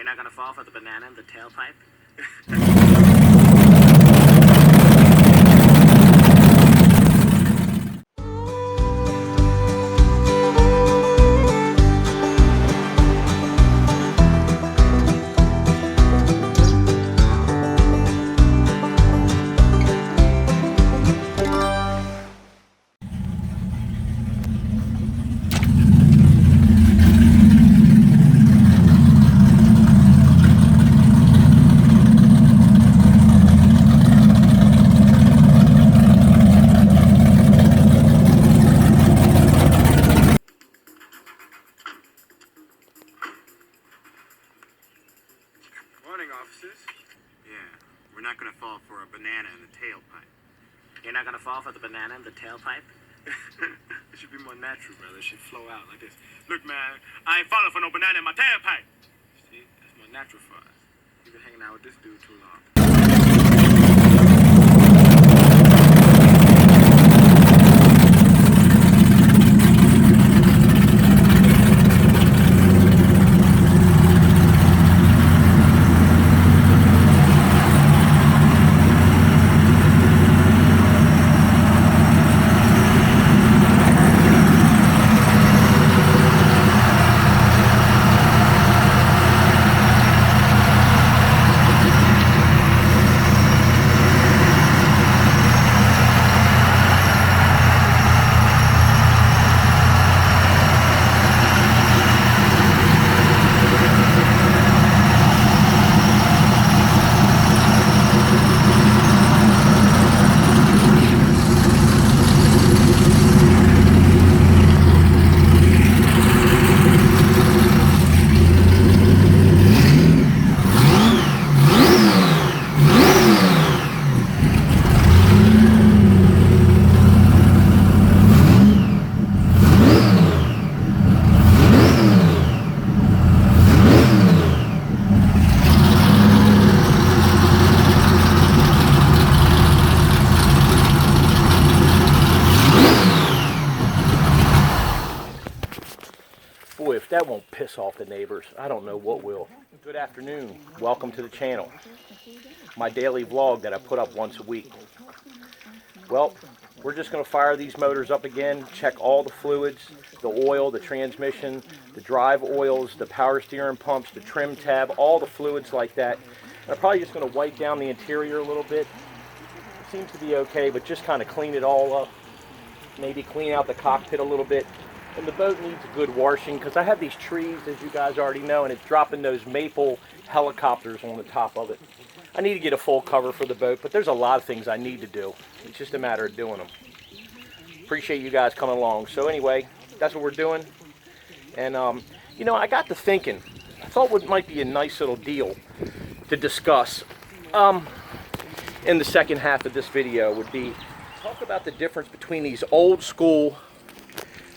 You're not gonna fall for the banana in the tailpipe? Yeah, we're not gonna fall for a banana in the tailpipe. You're not gonna fall for the banana in the tailpipe? It should be more natural, brother. It should flow out like this. Look, man, I ain't falling for no banana in my tailpipe. See, that's more natural for us. You've been hanging out with this dude too long. Boy, if that won't piss off the neighbors, I don't know what will. Good afternoon. Welcome to the channel. My daily vlog that I put up once a week. Well, we're just going to fire these motors up again, check all the fluids, the oil, the transmission, the drive oils, the power steering pumps, the trim tab, all the fluids like that. And I'm probably just going to wipe down the interior a little bit. It seems to be okay, but just kind of clean it all up. Maybe clean out the cockpit a little bit. And the boat needs a good washing because I have these trees, as you guys already know, and it's dropping those maple helicopters on the top of it. I need to get a full cover for the boat, but there's a lot of things I need to do. It's just a matter of doing them. Appreciate you guys coming along. So anyway, that's what we're doing. And, you know, I got to thinking, I thought what might be a nice little deal to discuss in the second half of this video would be talk about the difference between these old school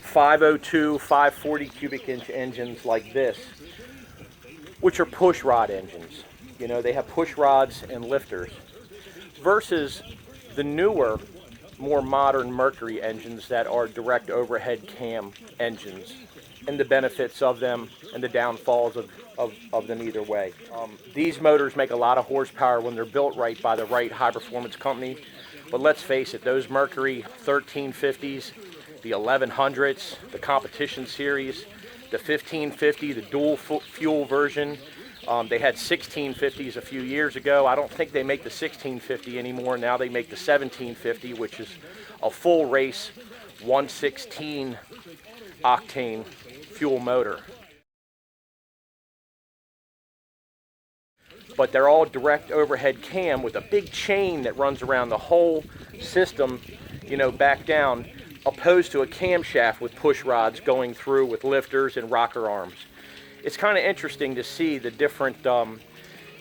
502, 540 cubic inch engines like this, which are push rod engines. You know, they have push rods and lifters, versus the newer, more modern Mercury engines that are direct overhead cam engines, and the benefits of them and the downfalls of them either way. These motors make a lot of horsepower when they're built right by the right high performance company, but let's face it, those Mercury 1350s, the 1100s, the competition series, the 1550, the dual fuel version. They had 1650s a few years ago. I don't think they make the 1650 anymore. Now they make the 1750, which is a full race 116 octane fuel motor. But they're all direct overhead cam with a big chain that runs around the whole system, you know, back down, opposed to a camshaft with push rods going through with lifters and rocker arms. It's kind of interesting to see the different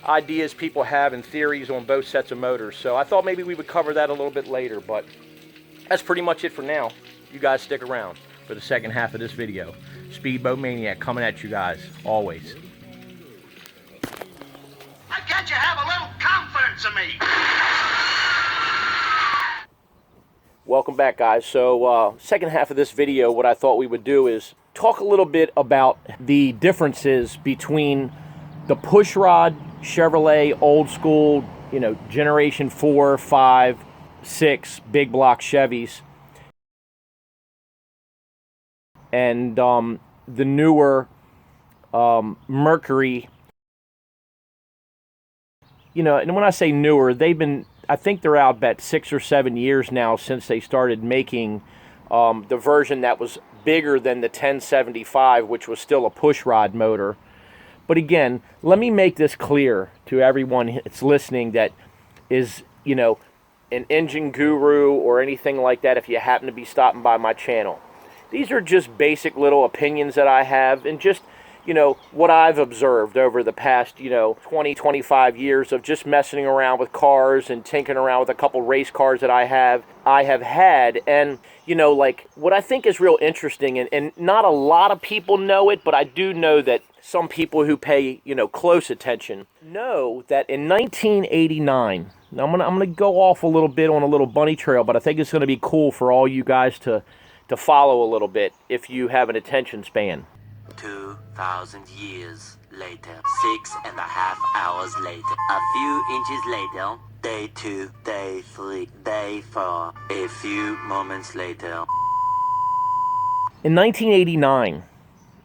ideas people have and theories on both sets of motors. So I thought maybe we would cover that a little bit later, but that's pretty much it for now. You guys stick around for the second half of this video. Speedboat Maniac coming at you guys, always. Why can't you have a little confidence in me? Welcome back, guys. So second half of this video, what I thought we would do is talk a little bit about the differences between the pushrod Chevrolet old school, you know, generation 4, 5, 6 big block Chevys, and the newer Mercury. You know, and when I say newer, they've been, I think they're out about 6 or 7 years now since they started making the version that was bigger than the 1075, which was still a pushrod motor. But again, let me make this clear to everyone that's listening that is, you know, an engine guru or anything like that, if you happen to be stopping by my channel. These are just basic little opinions that I have, and just, you know, what I've observed over the past, you know, 20, 25 years of just messing around with cars and tinkering around with a couple race cars that I have had. And, you know, like, what I think is real interesting, and not a lot of people know it, but I do know that some people who pay, you know, close attention know that in 1989, now I'm gonna go off a little bit on a little bunny trail, but I think it's gonna be cool for all you guys to follow a little bit if you have an attention span. 2,000 years later, 6.5 hours later, a few inches later, day 2, day 3, day 4, a few moments later. In 1989,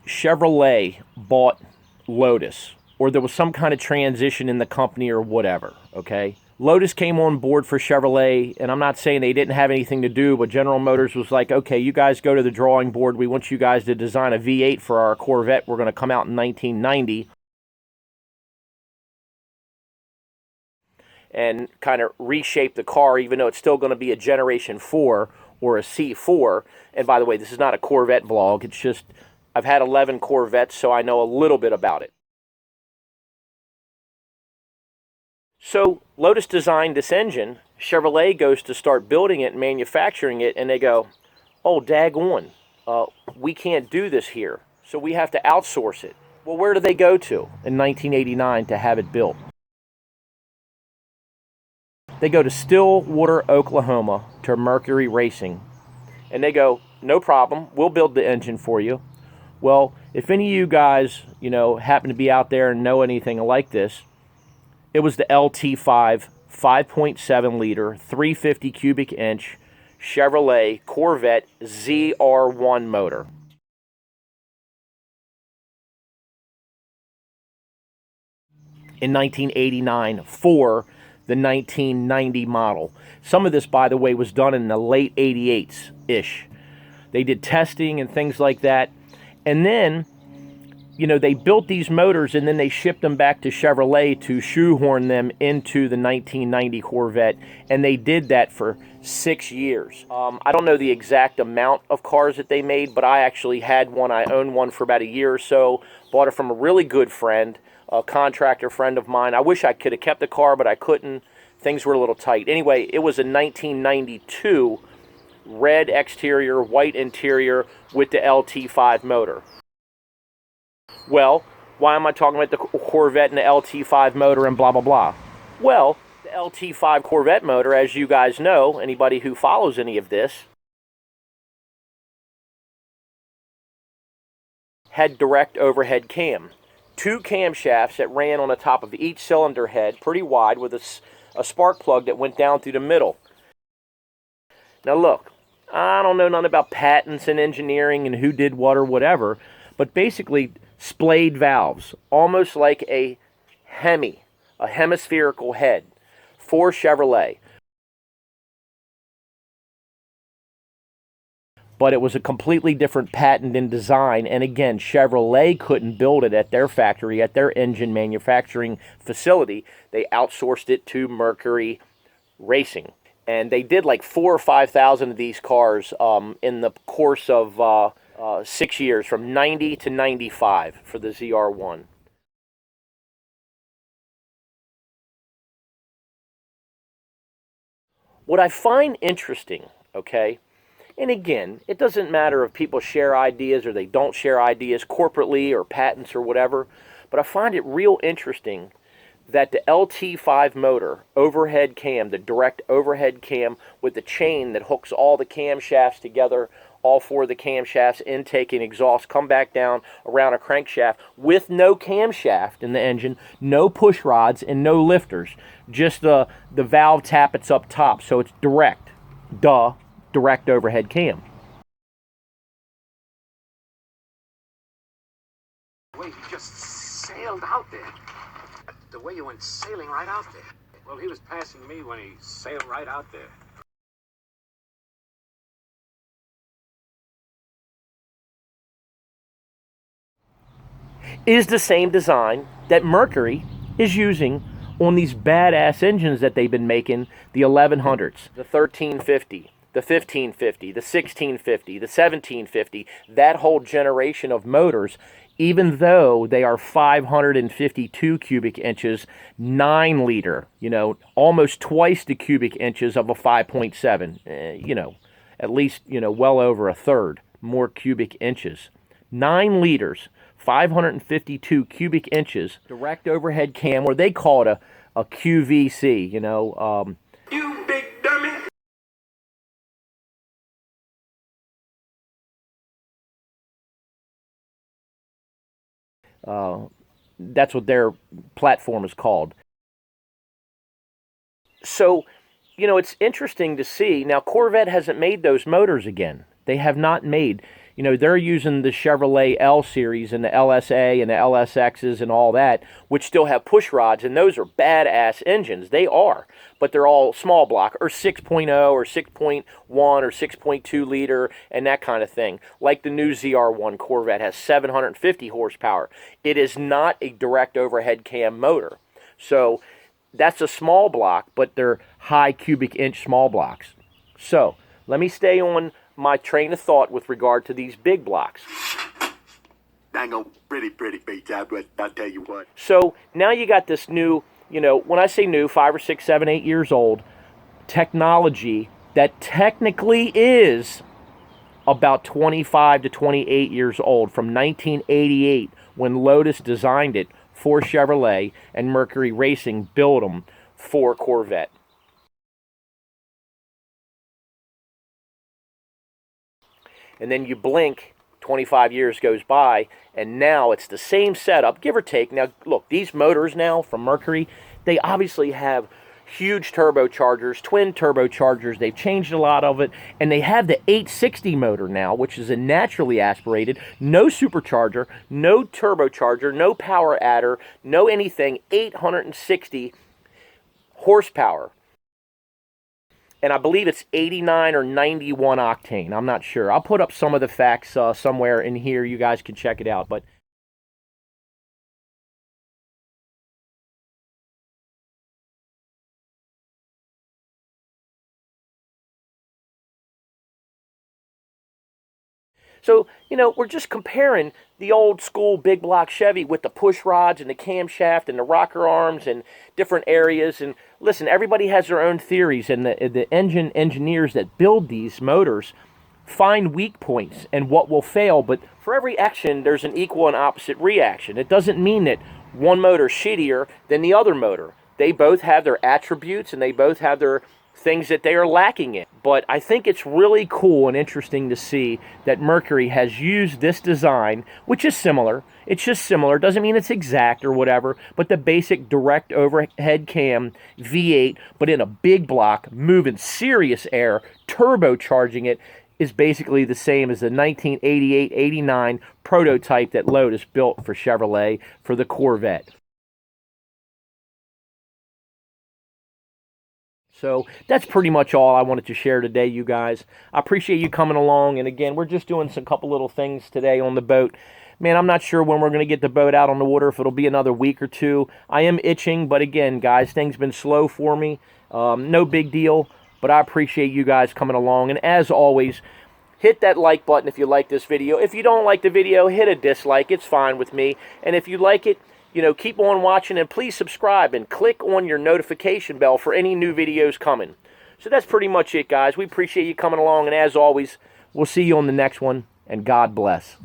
Chevrolet bought Lotus, or there was some kind of transition in the company or whatever, okay? Lotus came on board for Chevrolet, and I'm not saying they didn't have anything to do, but General Motors was like, okay, you guys go to the drawing board. We want you guys to design a V8 for our Corvette. We're going to come out in 1990. And kind of reshape the car, even though it's still going to be a Generation 4 or a C4. And by the way, this is not a Corvette vlog. It's just, I've had 11 Corvettes, so I know a little bit about it. So Lotus designed this engine. Chevrolet goes to start building it and manufacturing it, and they go, oh, daggone, we can't do this here, so we have to outsource it. Well, where do they go to in 1989 to have it built? They go to Stillwater, Oklahoma, to Mercury Racing, and they go, no problem, we'll build the engine for you. Well, if any of you guys, you know, happen to be out there and know anything like this, it was the LT5 5.7 liter 350 cubic inch Chevrolet Corvette ZR1 motor. In 1989 for the 1990 model. Some of this, by the way, was done in the late 88s-ish. They did testing and things like that. And then, you know, they built these motors and then they shipped them back to Chevrolet to shoehorn them into the 1990 Corvette, and they did that for 6 years. I don't know the exact amount of cars that they made, but I actually had one. I owned one for about a year or so, bought it from a really good friend, a contractor friend of mine. I wish I could have kept the car, but I couldn't. Things were a little tight. Anyway, it was a 1992 red exterior, white interior with the LT5 motor. Well, why am I talking about the Corvette and the LT5 motor and blah, blah, blah? Well, the LT5 Corvette motor, as you guys know, anybody who follows any of this, had direct overhead cam. 2 camshafts that ran on the top of each cylinder head, pretty wide, with a spark plug that went down through the middle. Now look, I don't know nothing about patents and engineering and who did what or whatever, but basically splayed valves, almost like a Hemi, a hemispherical head for Chevrolet. But it was a completely different patent and design, and again, Chevrolet couldn't build it at their factory, at their engine manufacturing facility. They outsourced it to Mercury Racing. And they did like 4,000 or 5,000 of these cars in the course of 6 years, from 90 to 95 for the ZR1. What I find interesting, okay, and again, it doesn't matter if people share ideas or they don't share ideas corporately or patents or whatever, but I find it real interesting that the LT5 motor, overhead cam, the direct overhead cam with the chain that hooks all the camshafts together, all four of the camshafts, intake and exhaust, come back down around a crankshaft with no camshaft in the engine, no push rods, and no lifters. Just the valve tappets up top, so it's direct. Direct overhead cam. The way he just sailed out there. The way you went sailing right out there. Well, he was passing me when he sailed right out there. Is the same design that Mercury is using on these badass engines that they've been making, the 1100s, the 1350, the 1550, the 1650, the 1750, that whole generation of motors, even though they are 552 cubic inches, 9 liter, you know, almost twice the cubic inches of a 5.7, you know, at least, you know, well over a third more cubic inches. 9 liters, 552 cubic inches, direct overhead cam, or they call it a QVC, you know. You big dummy! That's what their platform is called. So, you know, it's interesting to see. Now, Corvette hasn't made those motors again. They have not made, you know, they're using the Chevrolet L series and the LSA and the LSXs and all that, which still have push rods, and those are badass engines. They are, but they're all small block, or 6.0 or 6.1 or 6.2 liter and that kind of thing. Like the new ZR1 Corvette has 750 horsepower. It is not a direct overhead cam motor. So that's a small block, but they're high cubic inch small blocks. So let me stay on my train of thought with regard to these big blocks. Dang on pretty big job, but I'll tell you what. So now you got this new, you know, when I say new, 5 or 6, 7, 8 years old, technology that technically is about 25 to 28 years old, from 1988, when Lotus designed it for Chevrolet and Mercury Racing built them for Corvette. And then you blink, 25 years goes by, and now it's the same setup, give or take. Now, look, these motors now from Mercury, they obviously have huge turbochargers, twin turbochargers. They've changed a lot of it, and they have the 860 motor now, which is a naturally aspirated, no supercharger, no turbocharger, no power adder, no anything, 860 horsepower. And I believe it's 89 or 91 octane. I'm not sure. I'll put up some of the facts somewhere in here. You guys can check it out. But so, you know, we're just comparing the old school big block Chevy with the push rods and the camshaft and the rocker arms and different areas. And listen, everybody has their own theories, and the engine engineers that build these motors find weak points and what will fail. But for every action, there's an equal and opposite reaction. It doesn't mean that one motor's shittier than the other motor. They both have their attributes, and they both have their things that they are lacking in. But I think it's really cool and interesting to see that Mercury has used this design, which is similar. It's just similar. Doesn't mean it's exact or whatever, but the basic direct overhead cam V8, but in a big block, moving serious air, turbocharging it, is basically the same as the 1988-89 prototype that Lotus built for Chevrolet for the Corvette. So that's pretty much all I wanted to share today, you guys. I appreciate you coming along. And again, we're just doing some couple little things today on the boat. Man, I'm not sure when we're going to get the boat out on the water, if it'll be another week or two. I am itching, but again, guys, things been slow for me. No big deal, but I appreciate you guys coming along. And as always, hit that like button if you like this video. If you don't like the video, hit a dislike. It's fine with me. And if you like it, you know, keep on watching, and please subscribe and click on your notification bell for any new videos coming. So that's pretty much it, guys. We appreciate you coming along, and as always, we'll see you on the next one, and God bless.